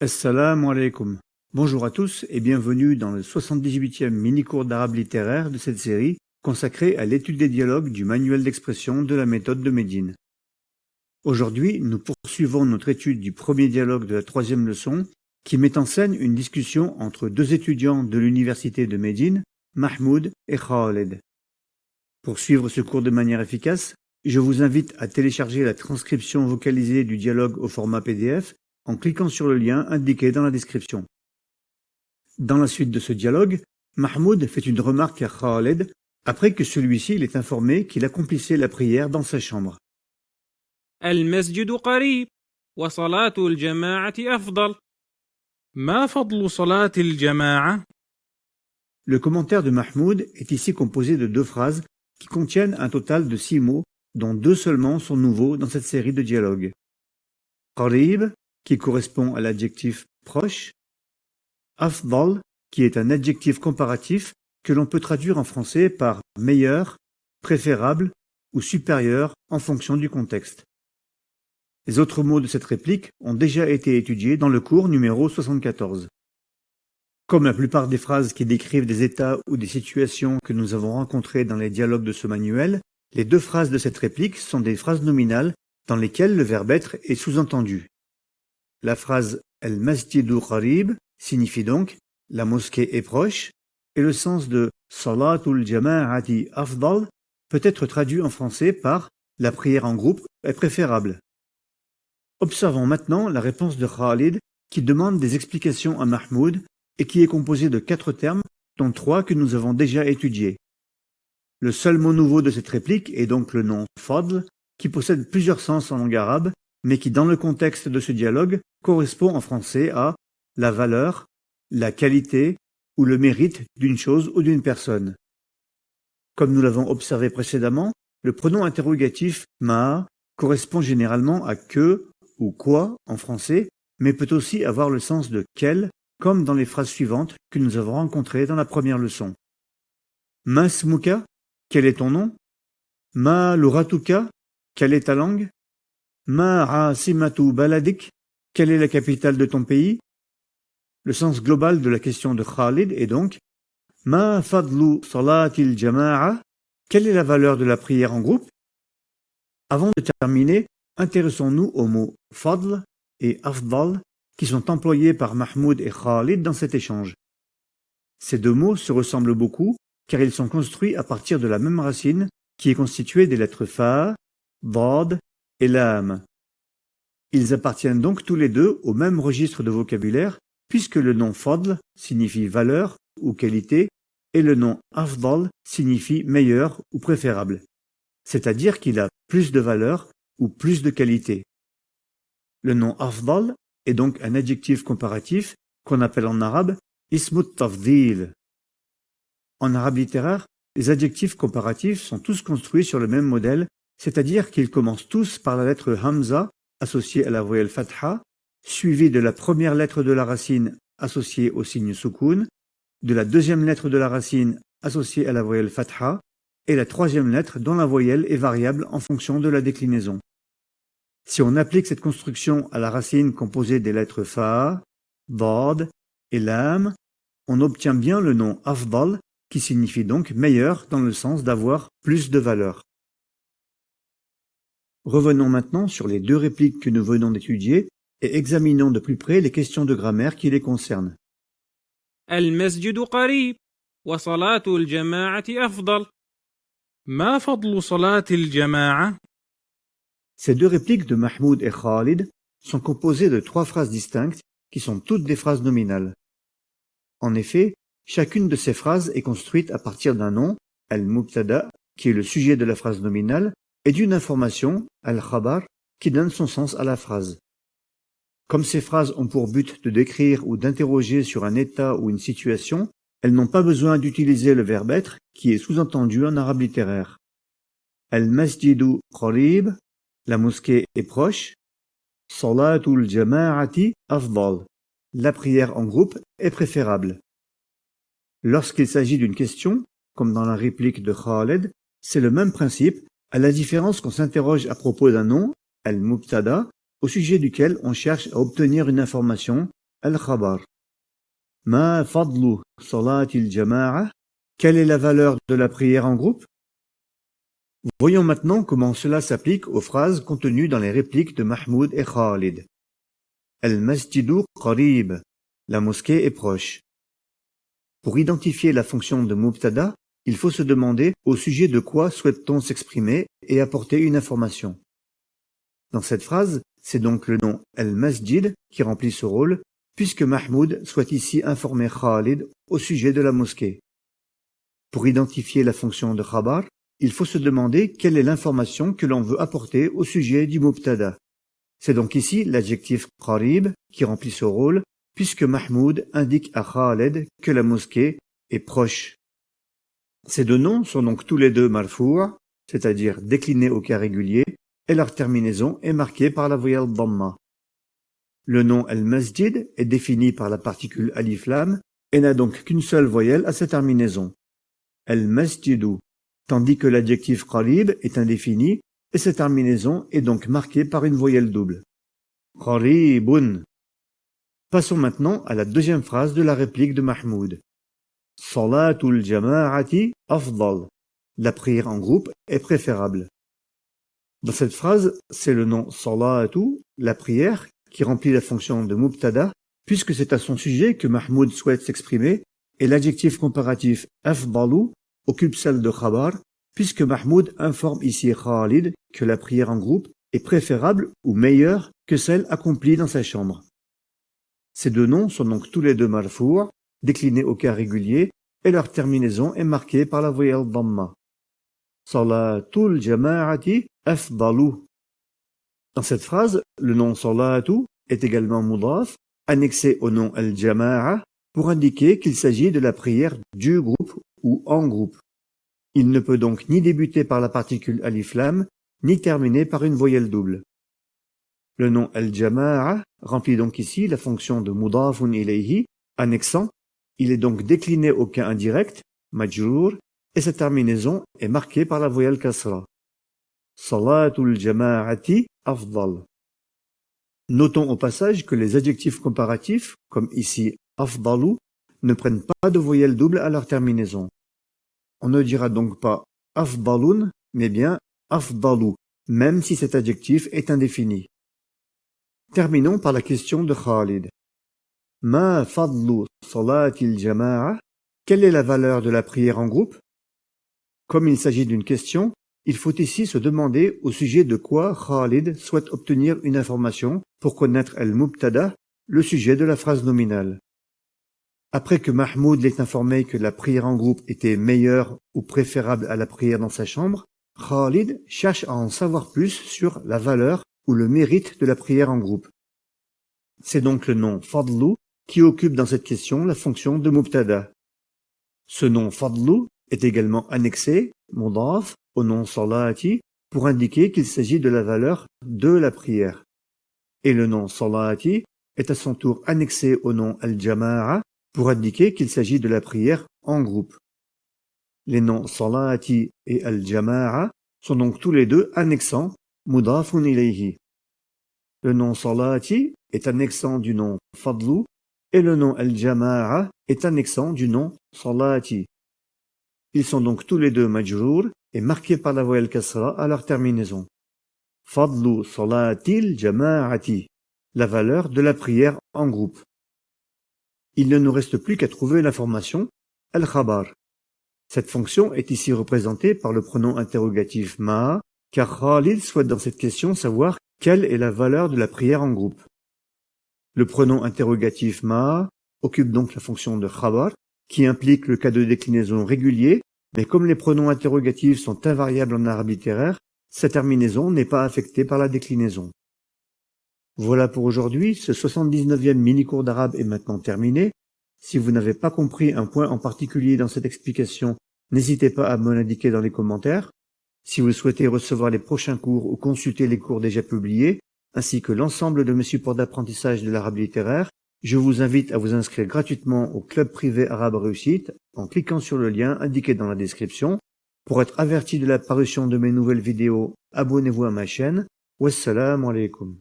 Assalamu alaikum. Bonjour à tous et bienvenue dans le 78e mini-cours d'arabe littéraire de cette série consacrée à l'étude des dialogues du manuel d'expression de la méthode de Médine. Aujourd'hui, nous poursuivons notre étude du premier dialogue de la troisième leçon qui met en scène une discussion entre deux étudiants de l'université de Médine, Mahmoud et Khaled. Pour suivre ce cours de manière efficace, je vous invite à télécharger la transcription vocalisée du dialogue au format PDF en cliquant sur le lien indiqué dans la description. Dans la suite de ce dialogue, Mahmoud fait une remarque à Khaled après que celui-ci l'ait informé qu'il accomplissait la prière dans sa chambre. المسجد قريب وصلاة الجماعة أفضل. ما فضل صلاة الجماعة؟ Le commentaire de Mahmoud est ici composé de deux phrases qui contiennent un total de 6 mots, dont 2 seulement sont nouveaux dans cette série de dialogues. Qarib, qui correspond à l'adjectif proche, Afdal, qui est un adjectif comparatif que l'on peut traduire en français par meilleur, préférable ou supérieur en fonction du contexte. Les autres mots de cette réplique ont déjà été étudiés dans le cours numéro 74. Comme la plupart des phrases qui décrivent des états ou des situations que nous avons rencontrées dans les dialogues de ce manuel, les 2 phrases de cette réplique sont des phrases nominales dans lesquelles le verbe être est sous-entendu. La phrase « Al-Masjidu Qarib » signifie donc « la mosquée est proche » et le sens de « Salatul Jama'ati Afdal » peut être traduit en français par « la prière en groupe est préférable ». Observons maintenant la réponse de Khalid qui demande des explications à Mahmoud et qui est composée de 4 termes, dont 3 que nous avons déjà étudiés. Le seul mot nouveau de cette réplique est donc le nom « Fadl » qui possède plusieurs sens en langue arabe, mais qui dans le contexte de ce dialogue correspond en français à la valeur, la qualité ou le mérite d'une chose ou d'une personne. Comme nous l'avons observé précédemment, le pronom interrogatif « ma » correspond généralement à « que » ou « quoi » en français, mais peut aussi avoir le sens de « quel » comme dans les phrases suivantes que nous avons rencontrées dans la première leçon. Ma smuka, quel est ton nom? Ma luratuka, quelle est ta langue? Ma asimatu baladik, quelle est la capitale de ton pays? Le sens global de la question de Khalid est donc Ma fadlu salatil jama'a, quelle est la valeur de la prière en groupe? Avant de terminer, intéressons-nous aux mots fadl et afdal qui sont employés par Mahmoud et Khalid dans cet échange. Ces 2 mots se ressemblent beaucoup car ils sont construits à partir de la même racine qui est constituée des lettres fa, dad et lam. Ils appartiennent donc tous les 2 au même registre de vocabulaire puisque le nom fadl signifie valeur ou qualité et le nom afdal signifie meilleur ou préférable, c'est-à-dire qu'il a plus de valeur ou plus de qualité. Le nom afdal est donc un adjectif comparatif qu'on appelle en arabe ismut tafdil. En arabe littéraire, les adjectifs comparatifs sont tous construits sur le même modèle, c'est-à-dire qu'ils commencent tous par la lettre hamza associée à la voyelle fatha, suivie de la première lettre de la racine associée au signe soukoun, de la deuxième lettre de la racine associée à la voyelle fatha et la troisième lettre dont la voyelle est variable en fonction de la déclinaison. Si on applique cette construction à la racine composée des lettres fa, dad et lam, on obtient bien le nom afdal qui signifie donc meilleur dans le sens d'avoir plus de valeur. Revenons maintenant sur les 2 répliques que nous venons d'étudier et examinons de plus près les questions de grammaire qui les concernent. المسجد قريب وصلاة الجماعة أفضل. ما فضل صلاة الجماعة؟ Ces 2 répliques de Mahmoud et Khalid sont composées de 3 phrases distinctes qui sont toutes des phrases nominales. En effet, chacune de ces phrases est construite à partir d'un nom, al-mubtada, qui est le sujet de la phrase nominale, et d'une information, al-khabar, qui donne son sens à la phrase. Comme ces phrases ont pour but de décrire ou d'interroger sur un état ou une situation, elles n'ont pas besoin d'utiliser le verbe être qui est sous-entendu en arabe littéraire. Al-masjidu qarib, la mosquée est proche. Salatul jama'ati afdal, la prière en groupe est préférable. Lorsqu'il s'agit d'une question, comme dans la réplique de Khaled, c'est le même principe, à la différence qu'on s'interroge à propos d'un nom, al-mubtada, au sujet duquel on cherche à obtenir une information, al-khabar. Ma fadlu salati al-jama'a. Quelle est la valeur de la prière en groupe? Voyons maintenant comment cela s'applique aux phrases contenues dans les répliques de Mahmoud et Khalid. Al-masjidu qarib. La mosquée est proche. Pour identifier la fonction de mubtada, il faut se demander au sujet de quoi souhaite-t-on s'exprimer et apporter une information. Dans cette phrase, c'est donc le nom al-masjid qui remplit ce rôle, puisque Mahmoud souhaite ici informer Khalid au sujet de la mosquée. Pour identifier la fonction de khabar, il faut se demander quelle est l'information que l'on veut apporter au sujet du mubtada. C'est donc ici l'adjectif qarib qui remplit ce rôle, puisque Mahmoud indique à Khalid que la mosquée est proche. Ces deux noms sont donc tous les deux marfoua, c'est-à-dire déclinés au cas régulier, et leur terminaison est marquée par la voyelle dhamma. Le nom al-masjid est défini par la particule alif lam et n'a donc qu'une seule voyelle à sa terminaison. Al-masjidu, tandis que l'adjectif qarib est indéfini et sa terminaison est donc marquée par une voyelle double. Qaribun. Passons maintenant à la deuxième phrase de la réplique de Mahmoud. Salatul jama'ati afdal. La prière en groupe est préférable. Dans cette phrase, c'est le nom salatu, la prière, qui remplit la fonction de mubtada, puisque c'est à son sujet que Mahmoud souhaite s'exprimer, et l'adjectif comparatif afdalu occupe celle de khabar, puisque Mahmoud informe ici Khalid que la prière en groupe est préférable ou meilleure que celle accomplie dans sa chambre. Ces deux noms sont donc tous les deux marfoua, déclinés au cas régulier, et leur terminaison est marquée par la voyelle dhamma. Salatul jama'ati afdalu. Dans cette phrase, le nom salatu est également mudaf, annexé au nom al-jama'a, pour indiquer qu'il s'agit de la prière du groupe ou en groupe. Il ne peut donc ni débuter par la particule alif lam, ni terminer par une voyelle double. Le nom al-jama'a remplit donc ici la fonction de mudafun ilayhi, annexant. Il est donc décliné au cas indirect, majrour, et sa terminaison est marquée par la voyelle kasra. Salatul jama'ati afdal. Notons au passage que les adjectifs comparatifs, comme ici afdalu, ne prennent pas de voyelle double à leur terminaison. On ne dira donc pas afdalun, mais bien afdalu, même si cet adjectif est indéfini. Terminons par la question de Khalid. Ma fadlu salatil jama'a. Quelle est la valeur de la prière en groupe? Comme il s'agit d'une question, il faut ici se demander au sujet de quoi Khalid souhaite obtenir une information pour connaître al-mubtada, le sujet de la phrase nominale. Après que Mahmoud l'ait informé que la prière en groupe était meilleure ou préférable à la prière dans sa chambre, Khalid cherche à en savoir plus sur la valeur ou le mérite de la prière en groupe. C'est donc le nom fadlu qui occupe dans cette question la fonction de mubtada. Ce nom fadlu est également annexé, mudaf, au nom salati, pour indiquer qu'il s'agit de la valeur de la prière. Et le nom salati est à son tour annexé au nom al-jama'a, pour indiquer qu'il s'agit de la prière en groupe. Les noms salati et al-jama'a sont donc tous les deux annexants, mudafun ilayhi. Le nom salati est annexant du nom fadlu, et le nom al-jama'a est annexant du nom salati. Ils sont donc tous les deux majrour et marqués par la voyelle kasra à leur terminaison. Fadlu salatil jama'ati, la valeur de la prière en groupe. Il ne nous reste plus qu'à trouver l'information al-khabar. Cette fonction est ici représentée par le pronom interrogatif ma, car Khalid souhaite dans cette question savoir quelle est la valeur de la prière en groupe. Le pronom interrogatif ma occupe donc la fonction de khabar, qui implique le cas de déclinaison régulier, mais comme les pronoms interrogatifs sont invariables en arabe littéraire, sa terminaison n'est pas affectée par la déclinaison. Voilà pour aujourd'hui, ce 79e mini-cours d'arabe est maintenant terminé. Si vous n'avez pas compris un point en particulier dans cette explication, n'hésitez pas à me l'indiquer dans les commentaires. Si vous souhaitez recevoir les prochains cours ou consulter les cours déjà publiés, ainsi que l'ensemble de mes supports d'apprentissage de l'arabe littéraire, je vous invite à vous inscrire gratuitement au club privé arabe réussite en cliquant sur le lien indiqué dans la description. Pour être averti de la parution de mes nouvelles vidéos, abonnez-vous à ma chaine. Wassalamu alaikum.